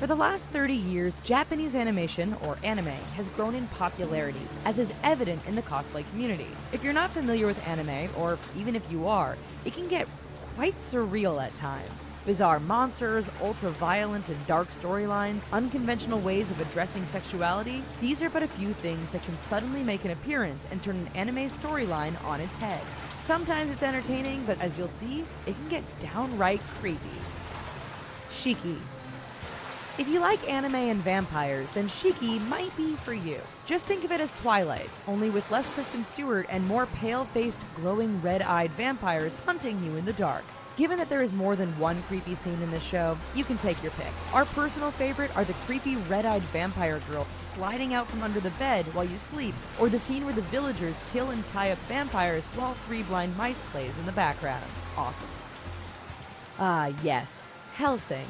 For the last 30 years, Japanese animation, or anime, has grown in popularity, as is evident in the cosplay community. If you're not familiar with anime, or even if you are, it can get quite surreal at times. Bizarre monsters, ultra-violent and dark storylines, unconventional ways of addressing sexuality, these are but a few things that can suddenly make an appearance and turn an anime storyline on its head. Sometimes it's entertaining, but as you'll see, it can get downright creepy. Shiki. If you like anime and vampires, then Shiki might be for you. Just think of it as Twilight, only with less Kristen Stewart and more pale-faced, glowing red-eyed vampires hunting you in the dark. Given that there is more than one creepy scene in this show, you can take your pick. Our personal favorite are the creepy red-eyed vampire girl sliding out from under the bed while you sleep, or the scene where the villagers kill and tie up vampires while Three Blind Mice plays in the background. Awesome. Ah, yes. Hellsing.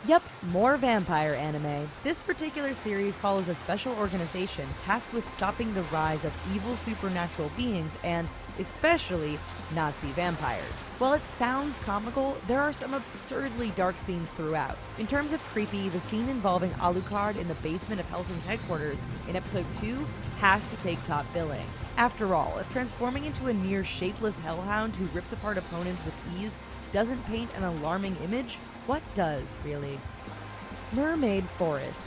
Yep, more vampire anime. This particular series follows a special organization tasked with stopping the rise of evil supernatural beings and, especially, Nazi vampires. While it sounds comical, there are some absurdly dark scenes throughout. In terms of creepy, the scene involving Alucard in the basement of Hellsing's headquarters in episode 2 has to take top billing. After all, if transforming into a near shapeless hellhound who rips apart opponents with ease doesn't paint an alarming image, what does, really? Mermaid Forest.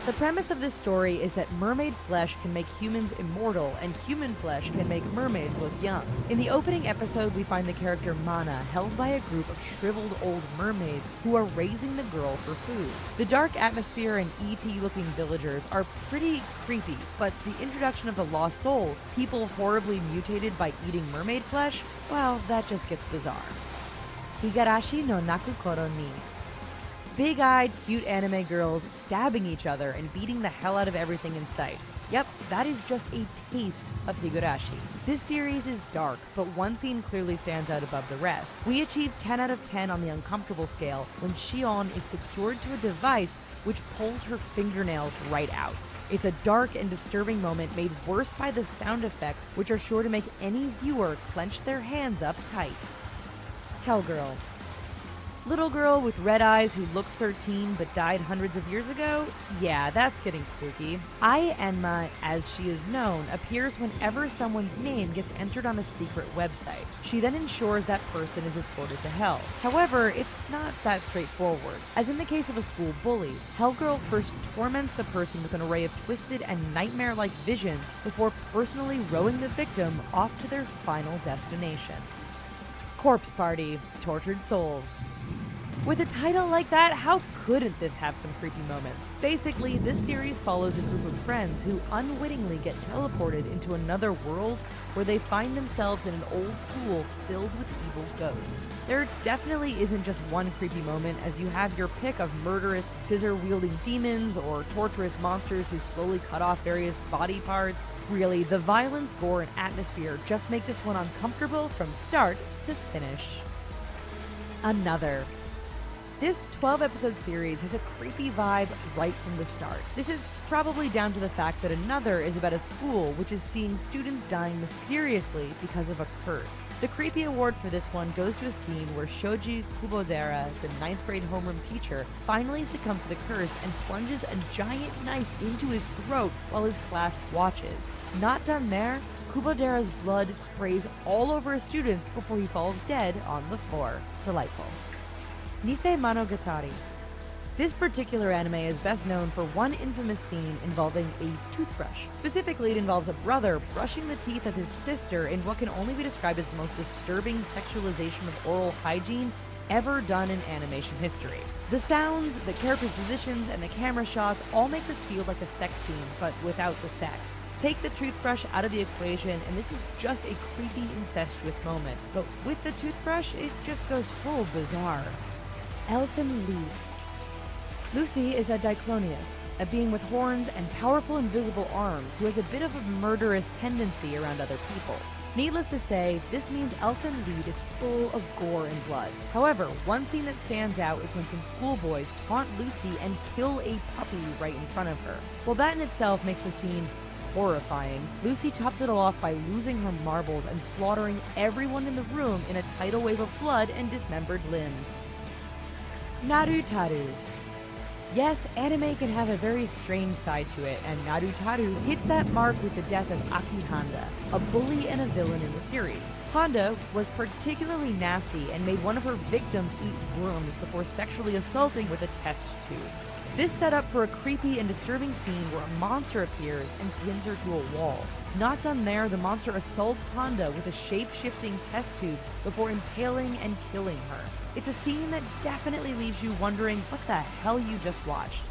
The premise of this story is that mermaid flesh can make humans immortal, and human flesh can make mermaids look young. In the opening episode, we find the character Mana held by a group of shriveled old mermaids who are raising the girl for food. The dark atmosphere and ET-looking villagers are pretty creepy, but the introduction of the lost souls, people horribly mutated by eating mermaid flesh, well, that just gets bizarre. Higarashi no Nakukoro ni. Big-eyed, cute anime girls stabbing each other and beating the hell out of everything in sight. Yep, that is just a taste of Higurashi. This series is dark, but one scene clearly stands out above the rest. We achieve 10 out of 10 on the uncomfortable scale when Shion is secured to a device which pulls her fingernails right out. It's a dark and disturbing moment made worse by the sound effects, which are sure to make any viewer clench their hands up tight. Hellgirl. Little girl with red eyes who looks 13 but died hundreds of years ago? Yeah, that's getting spooky. Ai Enma, as she is known, appears whenever someone's name gets entered on a secret website. She then ensures that person is escorted to hell. However, it's not that straightforward. As in the case of a school bully, Hellgirl first torments the person with an array of twisted and nightmare-like visions before personally rowing the victim off to their final destination. Corpse Party, Tortured Souls. With a title like that, how couldn't this have some creepy moments? Basically, this series follows a group of friends who unwittingly get teleported into another world where they find themselves in an old school filled with evil ghosts. There definitely isn't just one creepy moment, as you have your pick of murderous, scissor-wielding demons or torturous monsters who slowly cut off various body parts. Really, the violence, gore, and atmosphere just make this one uncomfortable from start to finish. Another. This 12-episode series has a creepy vibe right from the start. This is probably down to the fact that Another is about a school which is seeing students dying mysteriously because of a curse. The creepy award for this one goes to a scene where Shoji Kubodera, the 9th grade homeroom teacher, finally succumbs to the curse and plunges a giant knife into his throat while his class watches. Not done there, Kubodera's blood sprays all over his students before he falls dead on the floor. Delightful. Nisei Monogatari. This particular anime is best known for one infamous scene involving a toothbrush. Specifically, it involves a brother brushing the teeth of his sister in what can only be described as the most disturbing sexualization of oral hygiene ever done in animation history. The sounds, the character positions, and the camera shots all make this feel like a sex scene, but without the sex. Take the toothbrush out of the equation, and this is just a creepy, incestuous moment. But with the toothbrush, it just goes full bizarre. Elfin Lied. Lucy is a Diclonius, a being with horns and powerful invisible arms who has a bit of a murderous tendency around other people. Needless to say, this means Elfin Lied is full of gore and blood. However, one scene that stands out is when some schoolboys taunt Lucy and kill a puppy right in front of her. While that in itself makes the scene horrifying, Lucy tops it all off by losing her marbles and slaughtering everyone in the room in a tidal wave of blood and dismembered limbs. Narutaru. Yes, anime can have a very strange side to it, and Narutaru hits that mark with the death of Aki Handa, a bully and a villain in the series. Handa was particularly nasty and made one of her victims eat worms before sexually assaulting with a test tube. This set up for a creepy and disturbing scene where a monster appears and pins her to a wall. Not done there, the monster assaults Handa with a shape-shifting test tube before impaling and killing her. It's a scene that definitely leaves you wondering what the hell you just watched.